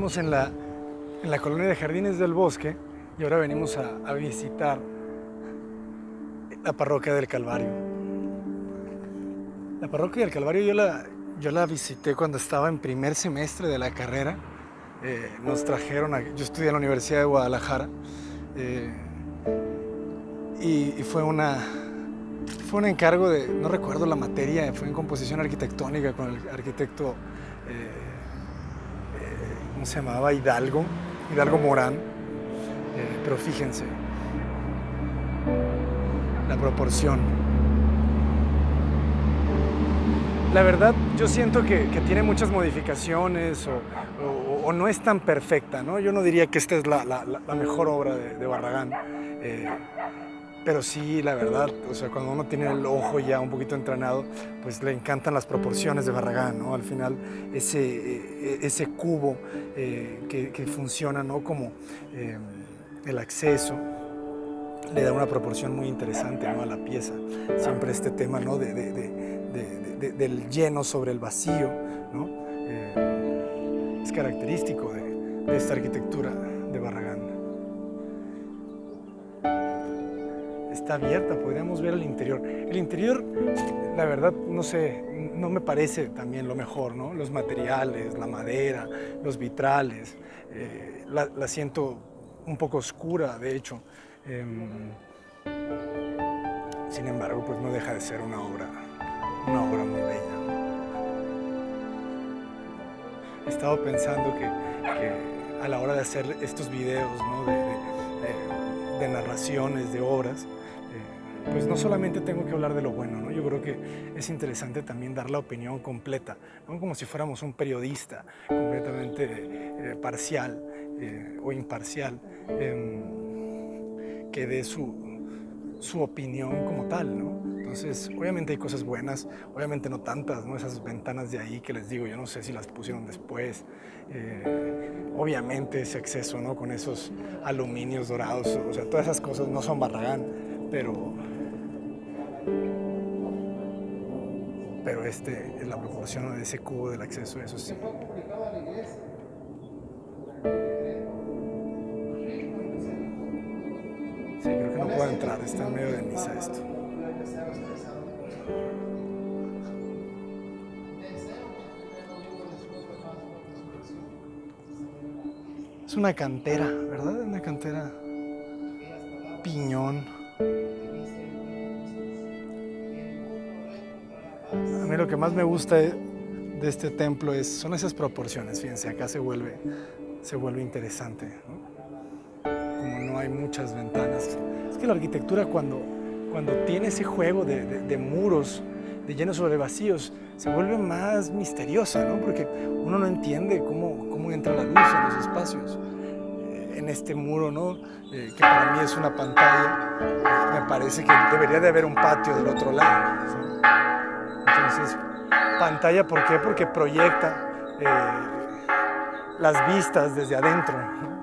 Estamos en la colonia de Jardines del Bosque y ahora venimos a visitar la parroquia del Calvario. La parroquia del Calvario yo la visité cuando estaba en primer semestre de la carrera. Nos trajeron, yo estudié en la Universidad de Guadalajara eh, y fue un encargo de, no recuerdo la materia, fue en composición arquitectónica con el arquitecto, ¿cómo se llamaba? Hidalgo Morán. Pero fíjense, la proporción. La verdad, yo siento que tiene muchas modificaciones o no es tan perfecta, ¿no? Yo no diría que esta es la mejor obra de Barragán. Pero sí, la verdad, o sea, cuando uno tiene el ojo ya un poquito entrenado, pues le encantan las proporciones de Barragán, ¿no? Al final, ese cubo que funciona, ¿no? Como el acceso, le da una proporción muy interesante, ¿no? A la pieza. Siempre este tema, ¿no? Del lleno sobre el vacío, ¿no? Es característico de esta arquitectura de Barragán. Está abierta, podríamos ver el interior. El interior, la verdad, no sé, no me parece también lo mejor, ¿no? Los materiales, la madera, los vitrales, la siento un poco oscura, de hecho. Sin embargo, pues no deja de ser una obra muy bella. He estado pensando que a la hora de hacer estos videos, ¿no? de narraciones, de obras, pues no solamente tengo que hablar de lo bueno, ¿no? Yo creo que es interesante también dar la opinión completa, ¿no? Como si fuéramos un periodista completamente parcial o imparcial, que dé su opinión como tal, ¿no? Entonces, obviamente hay cosas buenas, obviamente no tantas, ¿no? Esas ventanas de ahí que les digo, yo no sé si las pusieron después. Obviamente ese acceso, ¿no? Con esos aluminios dorados, o sea, todas esas cosas no son Barragán, pero la proporción de ese cubo del acceso, eso sí. Sí, creo que no puedo entrar, está en medio de misa esto. Es una cantera, ¿verdad? Una cantera piñón. A mí lo que más me gusta de este templo son esas proporciones. Fíjense, acá se vuelve interesante, ¿no? Como no hay muchas ventanas. Es que la arquitectura cuando tiene ese juego de muros, de llenos sobre vacíos, se vuelve más misteriosa, ¿no? Porque uno no entiende cómo entra la luz en los espacios. En este muro, ¿no? Que para mí es una pantalla, me parece que debería de haber un patio del otro lado, ¿sí? Entonces, pantalla, ¿por qué? Porque proyecta las vistas desde adentro, ¿no?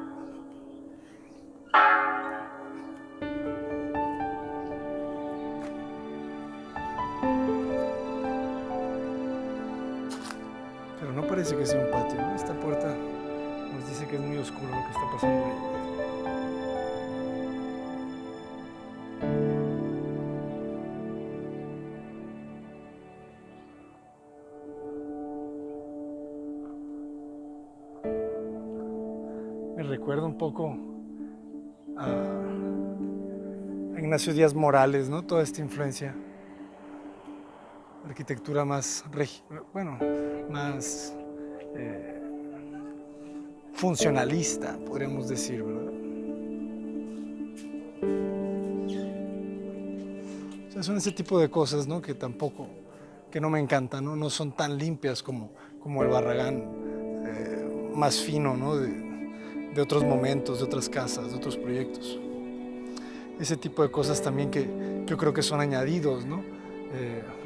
Pero no parece que sea un patio, ¿no? Esta puerta nos dice que es muy oscuro lo que está pasando ahí. Me recuerda un poco a Ignacio Díaz Morales, ¿no? Toda esta influencia. Arquitectura más, más funcionalista, podríamos decir, ¿verdad? O sea, son ese tipo de cosas, ¿no? Que no me encantan, ¿no? No son tan limpias como el Barragán más fino, ¿no? De otros momentos, de otras casas, de otros proyectos. Ese tipo de cosas también que yo creo que son añadidos, ¿no?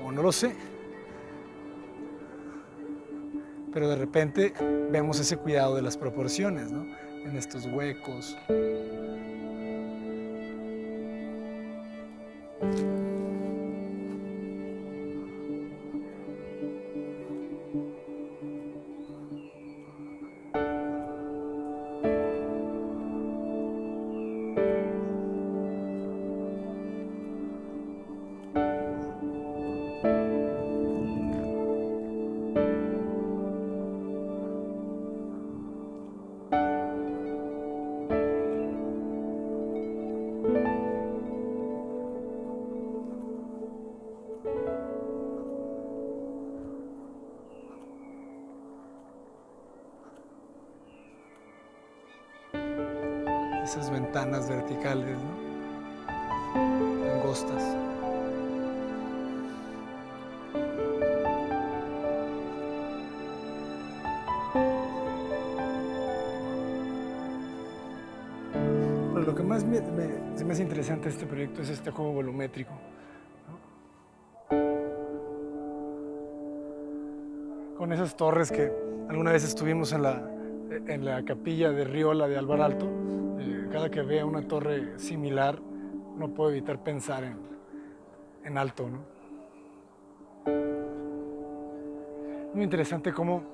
O no lo sé. Pero de repente vemos ese cuidado de las proporciones, ¿no? En estos huecos. esas ventanas verticales, ¿no? Angostas. Pero lo que más se me hace interesante de este proyecto es este juego volumétrico, ¿no? Con esas torres que alguna vez estuvimos en la capilla de Riola de Alvar Alto, cada que vea una torre similar no puedo evitar pensar en alto, ¿no? Muy interesante cómo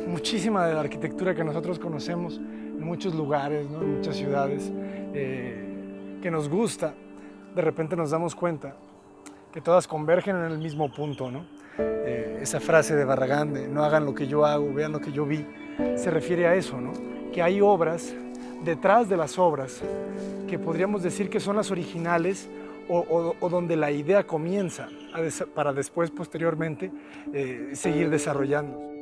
muchísima de la arquitectura que nosotros conocemos en muchos lugares, ¿no? En muchas ciudades, que nos gusta, de repente nos damos cuenta que todas convergen en el mismo punto, ¿no? Esa frase de Barragán de no hagan lo que yo hago, vean lo que yo vi, se refiere a eso, ¿no? Que hay obras detrás de las obras que podríamos decir que son las originales o donde la idea comienza para después, posteriormente, seguir desarrollando.